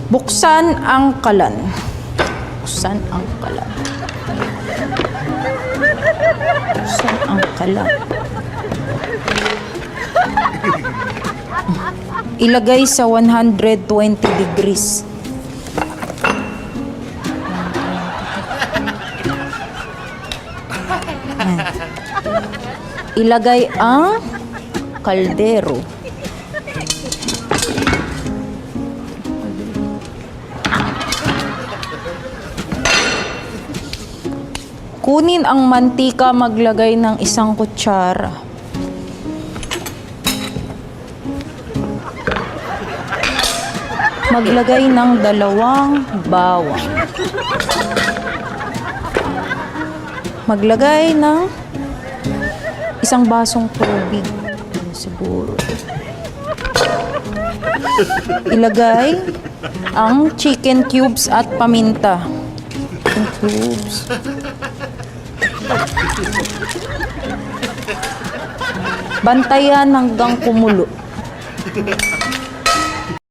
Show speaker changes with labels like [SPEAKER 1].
[SPEAKER 1] Buksan ang kalan. Buksan ang kalan. Buksan ang kalan. Ilagay sa 120 degrees. Ilagay ang kaldero. Kunin ang mantika, maglagay ng 1 kutsara. Maglagay ng 2 bawang. Maglagay ng 1 basong tubig. Siguro. Ilagay ang chicken cubes at paminta. Chicken cubes. Bantayan hanggang kumulo.